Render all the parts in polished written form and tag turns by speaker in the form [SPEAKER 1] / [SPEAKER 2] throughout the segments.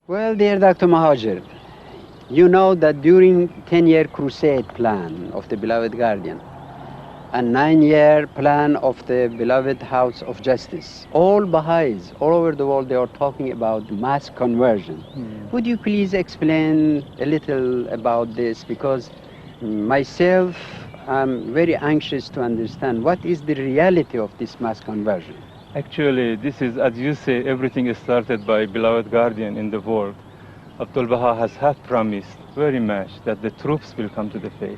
[SPEAKER 1] Well, dear Dr. Mahajer, you know that during 10-year crusade plan of the Beloved Guardian and 9-year plan of the Beloved House of Justice, all Baha'is all over the world, they are talking about mass conversion. Would you please explain a little about this? Because myself, I'm very anxious to understand what is the reality of this mass conversion.
[SPEAKER 2] Actually, this is, as you say, everything is started by Beloved Guardian in the world. Abdul Baha has had promised very much that the troops will come to the faith.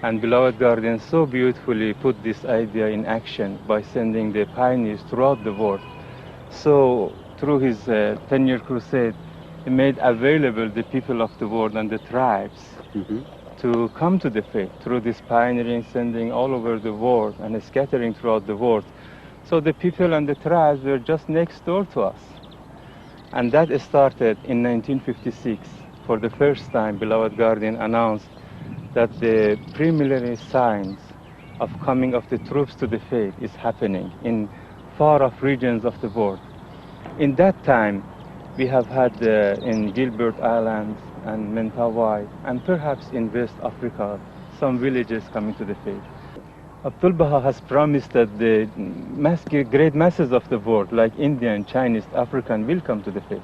[SPEAKER 2] And Beloved Guardian so beautifully put this idea in action by sending the pioneers throughout the world. So through his 10-year crusade, he made available the people of the world and the tribes to come to the faith through this pioneering, sending all over the world and scattering throughout the world. So the people and the tribes were just next door to us. And that started in 1956. For the first time, Beloved Guardian announced that the preliminary signs of coming of the troops to the faith is happening in far-off regions of the world. In that time, we have had in Gilbert Islands and Mentawai, and perhaps in West Africa, some villages coming to the faith. Abdul Baha has promised that the great masses of the world, like Indian, Chinese, African, will come to the faith.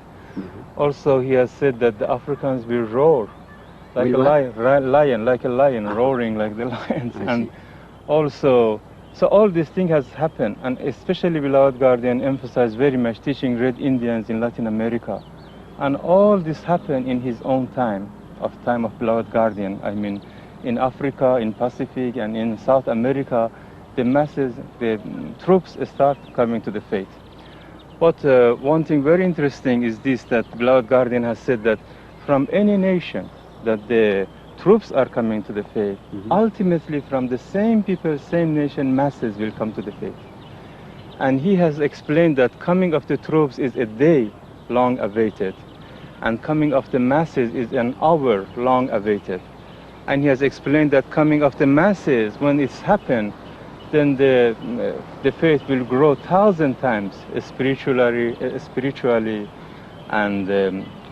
[SPEAKER 2] Also, he has said that the Africans will roar like a lion, roaring like the lions. And also, so all these things has happened, and especially Beloved Guardian emphasized very much teaching Red Indians in Latin America. And all this happened in his own time of Beloved Guardian. I mean, in Africa, in Pacific, and in South America, the masses, the troops start coming to the faith. But one thing very interesting is this, that Beloved Guardian has said that from any nation that the troops are coming to the faith, ultimately from the same people, same nation, masses will come to the faith. And he has explained that coming of the troops is a day long awaited, and coming of the masses is an hour long awaited. And he has explained that coming of the masses, when it's happened, then the faith will grow 1,000 times spiritually and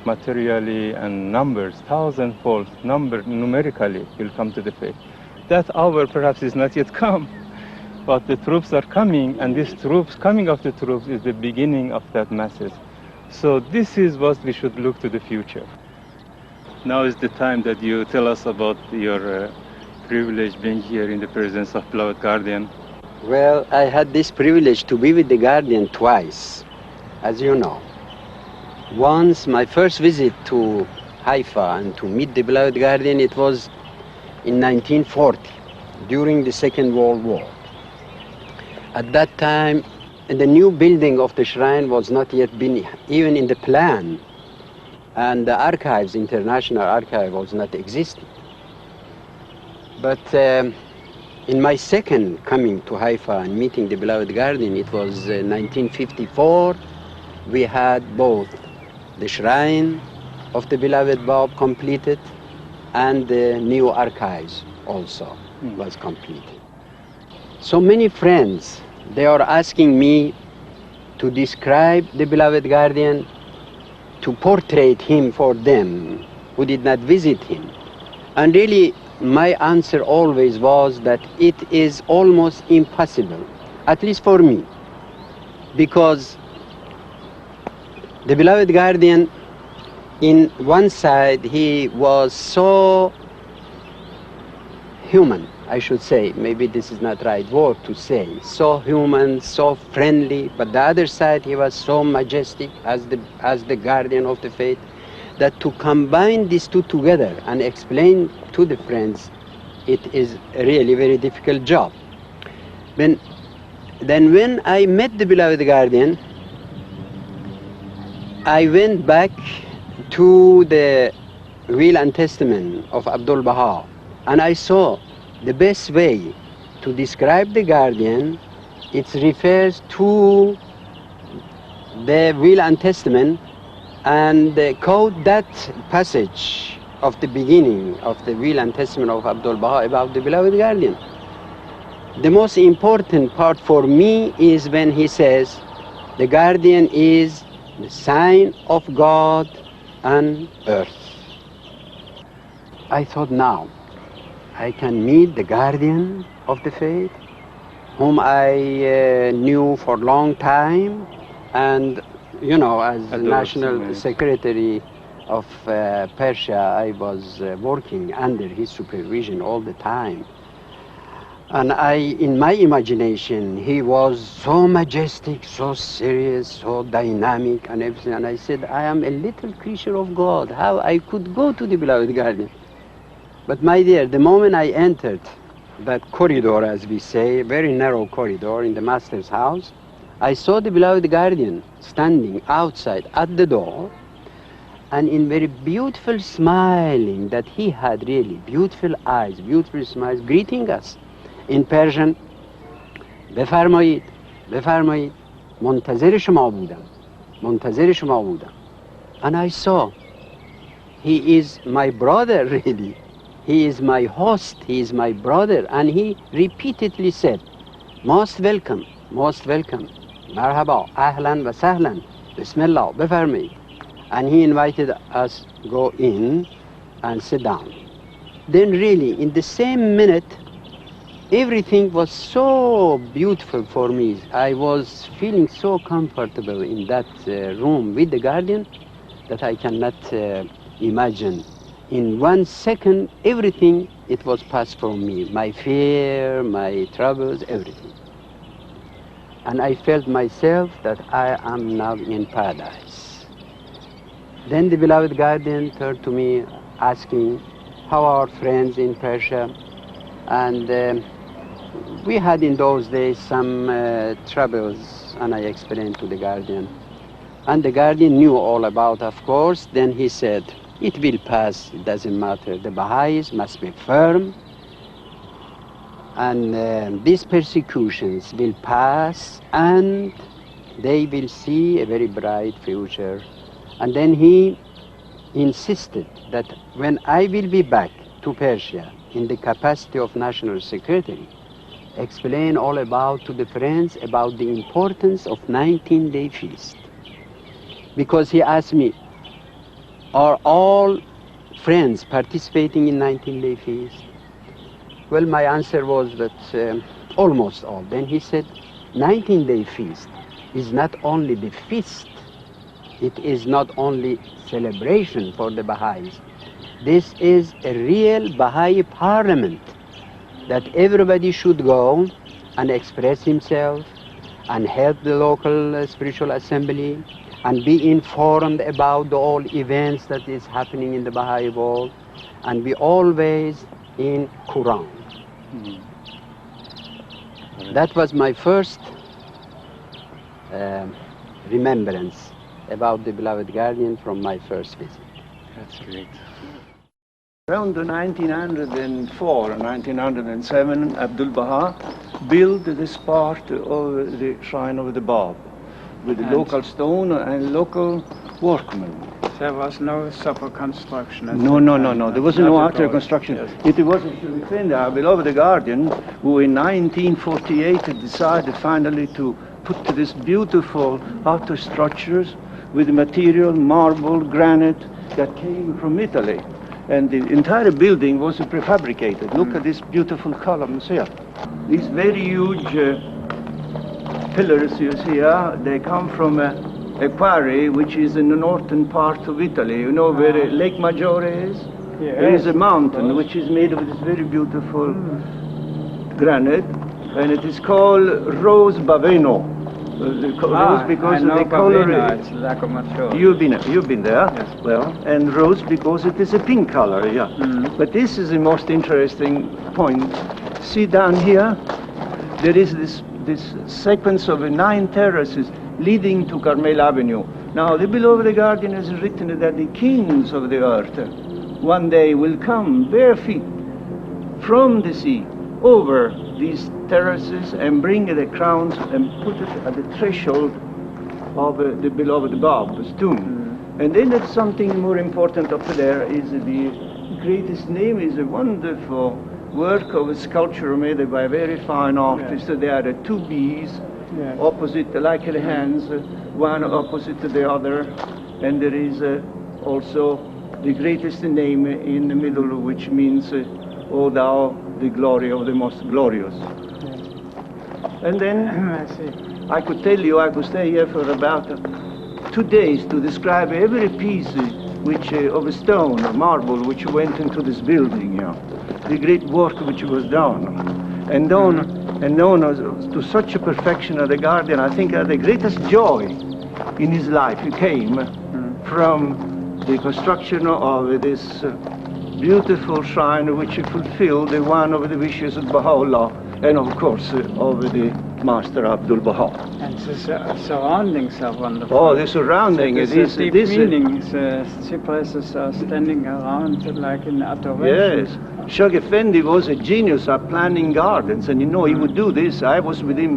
[SPEAKER 2] materially, and numbers, 1,000-fold numerically will come to the faith. That hour perhaps is not yet come, but the troops are coming, and this coming of the troops is the beginning of that masses. So this is what we should look to the future. Now is the time that you tell us about your privilege being here in the presence of Beloved Guardian.
[SPEAKER 1] Well, I had this privilege to be with the Guardian twice, as you know. Once, my first visit to Haifa and to meet the Beloved Guardian, it was in 1940, during the Second World War. At that time, the new building of the shrine was not yet been even in the plan, and the archives, international archive, was not existing. But in my second coming to Haifa and meeting the Beloved Guardian, it was 1954, we had both the shrine of the Beloved Bab completed and the new archives also was completed. So many friends, they are asking me to describe the Beloved Guardian, to portray him for them who did not visit him. And really, my answer always was that it is almost impossible, at least for me, because the Beloved Guardian, in one side, he was so human, I should say. Maybe this is not the right word to say. So human, so friendly, but the other side, he was so majestic as the guardian of the faith, that to combine these two together and explain to the friends, it is really a very difficult job. Then when I met the Beloved Guardian, I went back to the Will and Testament of Abdul Baha, and I saw the best way to describe the Guardian, it refers to the Will and Testament and quote that passage of the beginning of the Will and Testament of Abdul Baha about the Beloved Guardian. The most important part for me is when he says the Guardian is the sign of God and earth. I thought, now I can meet the guardian of the faith, whom I knew for a long time, and you know, as National Secretary of Persia, I was working under his supervision all the time. And in my imagination, he was so majestic, so serious, so dynamic and everything. And I said, I am a little creature of God. How I could go to the beloved guardian? But my dear, the moment I entered that corridor, as we say, very narrow corridor in the master's house, I saw the beloved guardian standing outside at the door, and in very beautiful smiling, that he had really beautiful eyes, beautiful smiles, greeting us in Persian. بفرمایید بفرمایید منتظر شما بودم منتظر شما بودم. And I saw he is my brother, really. He is my host, he is my brother. And he repeatedly said, most welcome, most welcome. مرحبا, ahlan wa sahlan, bismillah, بفرمایید. And he invited us go in and sit down. Then really, in the same minute, everything was so beautiful for me. I was feeling so comfortable in that room with the guardian that I cannot imagine. In 1 second, everything, it was passed from me. My fear, my troubles, everything. And I felt myself that I am now in paradise. Then the beloved guardian turned to me asking how our friends in Persia. And we had in those days some troubles, and I explained to the guardian. And the guardian knew all about, of course. Then he said, it will pass, it doesn't matter. The Baha'is must be firm, and these persecutions will pass, and they will see a very bright future. And then he insisted that when I will be back to Persia in the capacity of National Secretary, explain all about to the friends about the importance of 19-day feast. Because he asked me, are all friends participating in 19-day feast? Well, my answer was that almost all. Then he said, 19-day feast is not only the feast, it is not only celebration for the Baha'is. This is a real Baha'i parliament that everybody should go and express himself and help the local spiritual assembly and be informed about all events that is happening in the Baha'i world, and be always in Quran. Mm-hmm. That was my first remembrance about the beloved guardian from my first visit.
[SPEAKER 2] That's great.
[SPEAKER 3] Around 1904 and 1907, Abdul Baha built this part of the shrine of the Bab with local stone and local workmen.
[SPEAKER 4] There was no super construction.
[SPEAKER 3] No. There was no after construction. Yes. It was to defend our beloved guardian, who in 1948 decided finally to put this beautiful outer structures with material, marble, granite that came from Italy. And the entire building was prefabricated. Look at these beautiful columns here. These very huge pillars you see here, they come from a quarry which is in the northern part of Italy. You know where Lake Maggiore is? Yes. There is a mountain which is made of this very beautiful granite, and it is called Rose Baveno. Rose because of the color.
[SPEAKER 4] It's like
[SPEAKER 3] you've been there. Yes. Well, and rose because it is a pink color. Yeah. Mm. But this is the most interesting point. See down here, there is this sequence of 9 terraces leading to Carmel Avenue. Now, the beloved guardian has written that the kings of the earth one day will come bare feet from the sea over these terraces and bring the crowns and put it at the threshold of the beloved Bab's tomb. Mm. And then there's something more important up there is the greatest name is a wonderful work of a sculpture made by a very fine artist. Yes. There are 2 bees opposite, like the hands, one opposite to the other, and there is also the greatest name in the middle, which means, O thou, the glory of the most glorious. And then I could tell you, I could stay here for about 2 days to describe every piece of a stone or marble which went into this building, the great work which was done. And known to such a perfection of the Guardian, I think the greatest joy in his life came from the construction of this beautiful shrine which fulfilled one of the wishes of Baha'u'llah and of course of the Master Abdul Baha.
[SPEAKER 4] And the surroundings are wonderful.
[SPEAKER 3] Oh, the surrounding
[SPEAKER 4] so
[SPEAKER 3] is
[SPEAKER 4] deep meaning. The cypresses are standing around like in adoration.
[SPEAKER 3] Yes. Shag Effendi was a genius at planning gardens, and he would do this. I was with him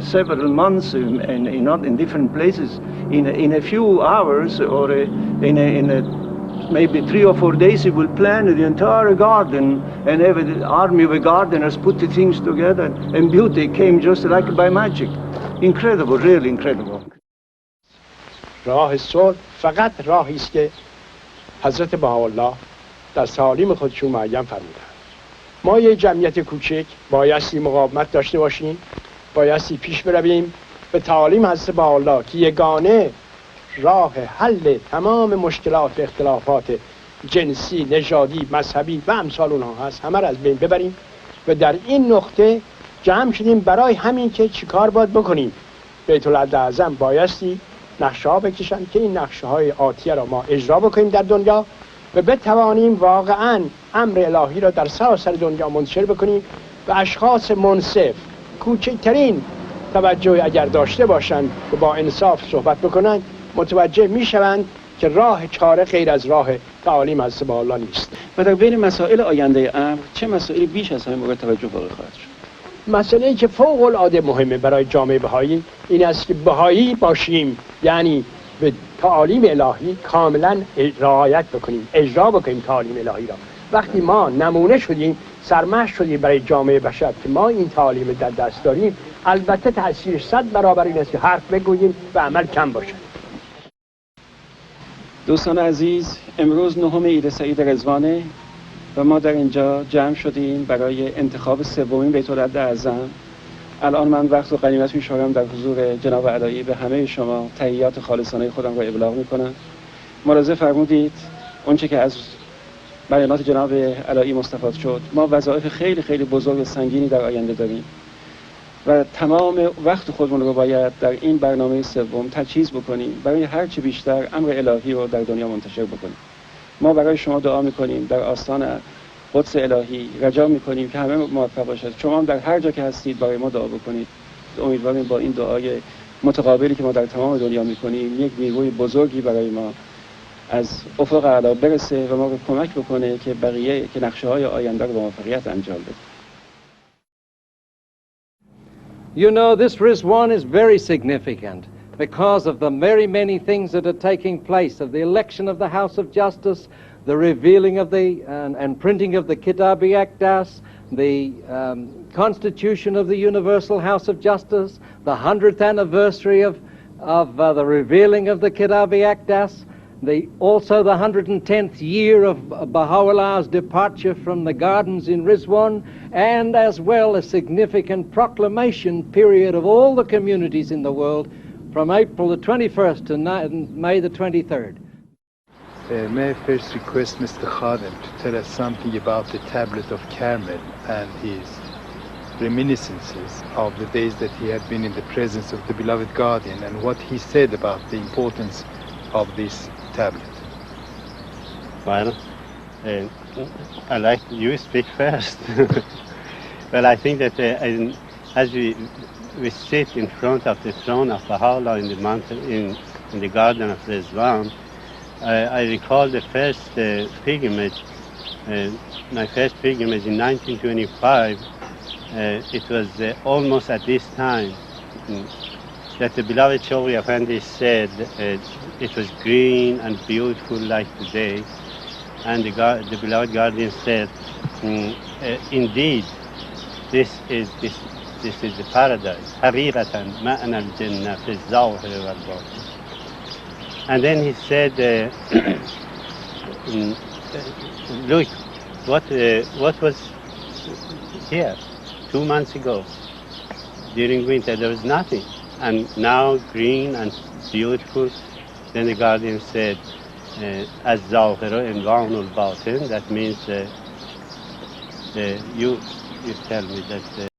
[SPEAKER 3] several months in different places. In a few hours or maybe 3 or 4 days, he will plan the entire garden and have an army of gardeners put the things together, and beauty came just like by magic. Incredible, really incredible.
[SPEAKER 5] راه صلح فقط راهی است که حضرت بهاءالله در تعالیم خودشون معین فرمودند. ما یه جمعیت کوچک بایستی مقاومت داشته باشیم، بایستی پیش برویم به تعالیم حضرت بهاءالله که یگانه راه حل تمام مشکلات و اختلافات جنسی، نژادی، مذهبی و امثال اونها هست، همه را از بین ببریم و در این نقطه جمع شدیم برای همین که چیکار باید بکنیم. بیت الاعظم بایستی نقشه ها بکشن که این نقشه های آتیه را ما اجرا بکنیم در دنیا و بتوانیم واقعا امر الهی را در سراسر دنیا منتشر بکنیم و اشخاص منصف کوچکترین توجه اگر داشته باشند و با انصاف صحبت بکنند متوجه میشوند که راه چاره غیر از راه تعالیم حضرت بهاءالله نیست.
[SPEAKER 6] و در بین مسائل آینده امر چه مسائلی بیش از همه مورد توجه واقع خواهد شد؟
[SPEAKER 5] مسئله که فوق العاده مهمه برای جامعه بهایی این است که بهایی باشیم، یعنی به تعالیم الهی کاملا رعایت بکنیم، اجرا بکنیم تعالیم الهی را. وقتی ما نمونه شدیم، سرمشق شدیم برای جامعه بشر که ما این تعالیم در دست داریم، البته تأثیرش 100 برابر این است که حرف بگوییم و عمل کم باشد.
[SPEAKER 6] دوستان عزیز، امروز 9 عید سعید رضوانه و ما در اینجا جمع شدیم برای انتخاب سومین بیت الاعظم. الان من وقت و غنیمت می‌شمارم در حضور جناب علایی به همه شما تحیات خالصانه خودم را ابلاغ می‌کنم. ملاحظه فرمودید اونچه که از بیانات جناب علایی مستفاد شد، ما وظایف خیلی خیلی بزرگ و سنگینی در آینده داریم و تمام وقت خودمون رو باید در این برنامه سوم تجهیز بکنیم برای هر چه بیشتر امر الهی رو در دنیا منتشر بکنیم. ما برای شما دعا میکنیم در آستان قدس الهی، رجا میکنیم که همه موفق باشد. شما هم در هر جا که هستید برای ما دعا بکنید. امیدواریم با این دعای متقابلی که ما در تمام دنیا میکنیم یک نیروی بزرگی برای ما از افق اعلی برسه و ما رو کمک بکنه که بقیه که نقشه های آینده رو با موفقیت انجام بدیم.
[SPEAKER 7] You know, this Rizwan is very significant because of the very many things that are taking place, of the election of the House of Justice, the revealing of the and printing of the Kitab-i Aqdas, the constitution of the Universal House of Justice, the 100th anniversary of the revealing of the Kitab-i Aqdas, also the 110th year of Baha'u'llah's departure from the gardens in Rizwan, and as well a significant proclamation period of all the communities in the world from April the 21st to May the 23rd.
[SPEAKER 8] May I first request Mr. Khadim to tell us something about the tablet of Carmel and his reminiscences of the days that he had been in the presence of the beloved guardian and what he said about the importance of this tablet.
[SPEAKER 9] Well, I like you speak first. Well, I think that as we sit in front of the throne of Baha'u'llah in the mountain, in the garden of Rizwan, I recall the first pilgrimage, my first pilgrimage in 1925. It was almost at this time that the beloved Shoghi Effendi said it was green and beautiful like today, and the beloved guardian said, indeed, this is the paradise. حقيقة معنى الجنة في الظاهر والباطن. And then he said, look, what was here 2 months ago during winter? There was nothing. And now green and beautiful. Then the guardian said, الظاهر عنوان الباطن. That means you tell me that